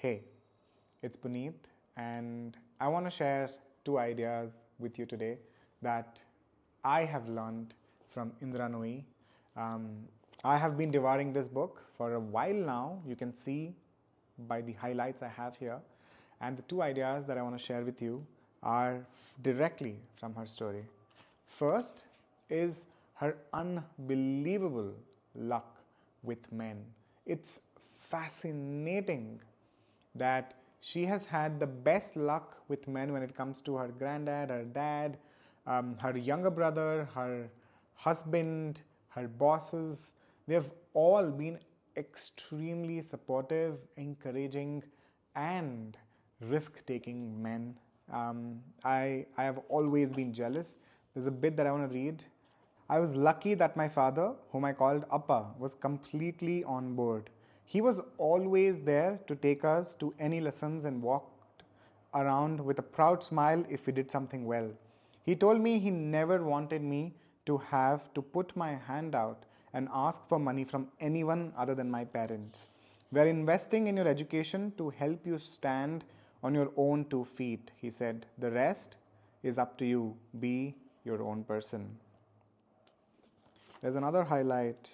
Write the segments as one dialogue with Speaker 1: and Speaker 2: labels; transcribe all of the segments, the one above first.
Speaker 1: Hey, it's Puneeth, and I want to share two ideas with you today that I have learned from Indira Nooyi. Um, I have been devouring this book for a while now. You can see by the highlights I have here. And the two ideas that I want to share with you are directly from her story. First is her unbelievable luck with men. It's fascinating that she has had the best luck with men when it comes to her granddad, her dad, her younger brother, her husband, her bosses. They've all been extremely supportive, encouraging, and risk taking men. I have always been jealous. There's a bit that I want to read. I was lucky that my father, whom I called Appa, was completely on board. He was always there to take us to any lessons and walked around with a proud smile if we did something well. He told me he never wanted me to have to put my hand out and ask for money from anyone other than my parents. We are investing in your education to help you stand on your own 2 feet, he said. The rest is up to you. Be your own person. There's another highlight.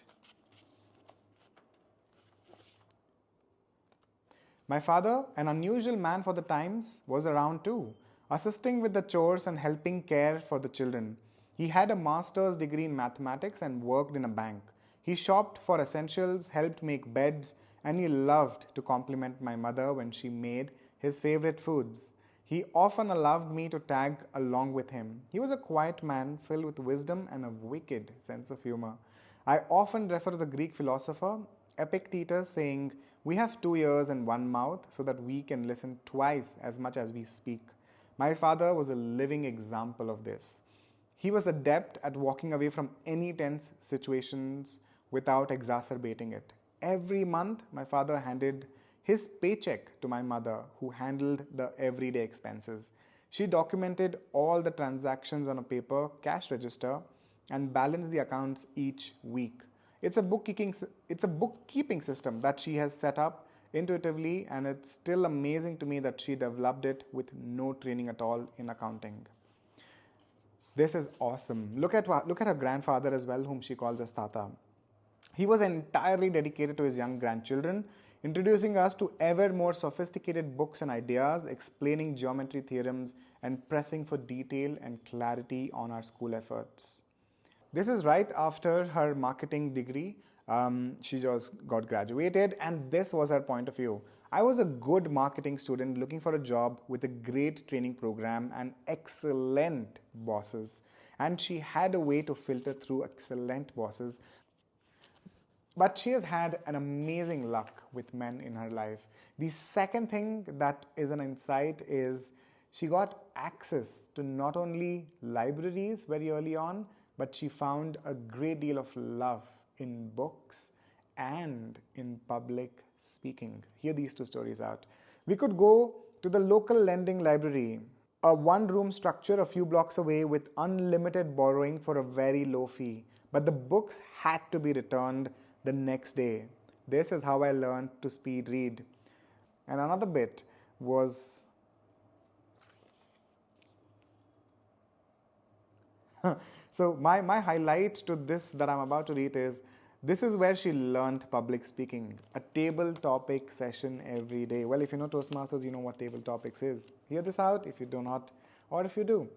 Speaker 1: My father, an unusual man for the times, was around too, assisting with the chores and helping care for the children. He had a master's degree in mathematics and worked in a bank. He shopped for essentials, helped make beds, and he loved to compliment my mother when she made his favorite foods. He often allowed me to tag along with him. He was a quiet man filled with wisdom and a wicked sense of humor. I often refer to the Greek philosopher Epictetus saying, "We have 2 ears and one mouth so that we can listen twice as much as we speak." My father was a living example of this. He was adept at walking away from any tense situations without exacerbating it. Every month, my father handed his paycheck to my mother, who handled the everyday expenses. She documented all the transactions on a paper cash register and balanced the accounts each week. It's a bookkeeping system that she has set up intuitively, and it's still amazing to me that she developed it with no training at all in accounting. This is awesome. Look at her grandfather as well, whom she calls as Tata. He was entirely dedicated to his young grandchildren, introducing us to ever more sophisticated books and ideas, explaining geometry theorems, and pressing for detail and clarity on our school efforts. This is right after her marketing degree. She just got graduated, and this was her point of view. I was a good marketing student looking for a job with a great training program and excellent bosses. And she had a way to filter through excellent bosses. But she has had an amazing luck with men in her life. The second thing that is an insight is she got access to not only libraries very early on, but she found a great deal of love in books and in public speaking. Hear these two stories out. We could go to the local lending library, a one-room structure a few blocks away with unlimited borrowing for a very low fee. But the books had to be returned the next day. This is how I learned to speed read. And another bit was so my highlight to this that I'm about to read is this is where she learned public speaking, a table topic session every day. Well, if you know Toastmasters, you know what table topics is. Hear this out if you do not, or if you do.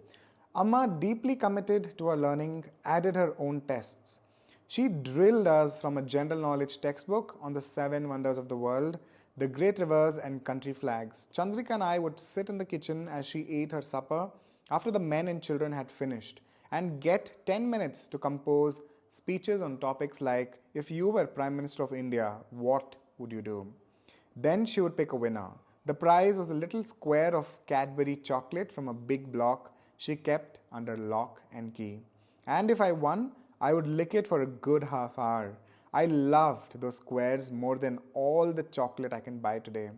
Speaker 1: Amma, deeply committed to her learning, added her own tests. She drilled us from a general knowledge textbook on the 7 wonders of the world, the great rivers and country flags. Chandrika and I would sit in the kitchen as she ate her supper after the men and children had finished and get 10 minutes to compose speeches on topics like, if you were Prime Minister of India, what would you do? Then she would pick a winner. The prize was a little square of Cadbury chocolate from a big block she kept under lock and key. And if I won, I would lick it for a good half hour. I loved those squares more than all the chocolate I can buy today.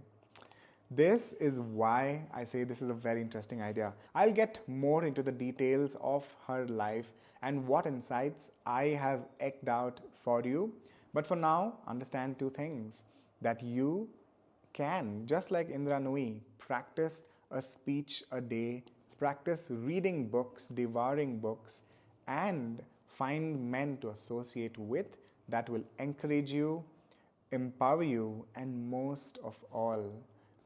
Speaker 1: This is why I say this is a very interesting idea. I'll get more into the details of her life and what insights I have eked out for you. But for now, understand two things: that you can, just like Indira Nooyi, practice a speech a day, practice reading books, devouring books, and find men to associate with that will encourage you, empower you, and most of all,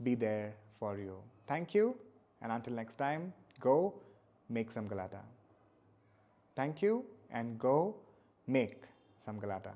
Speaker 1: be there for you. Thank you, and until next time, go make some Galata. Thank you, and go make some Galata.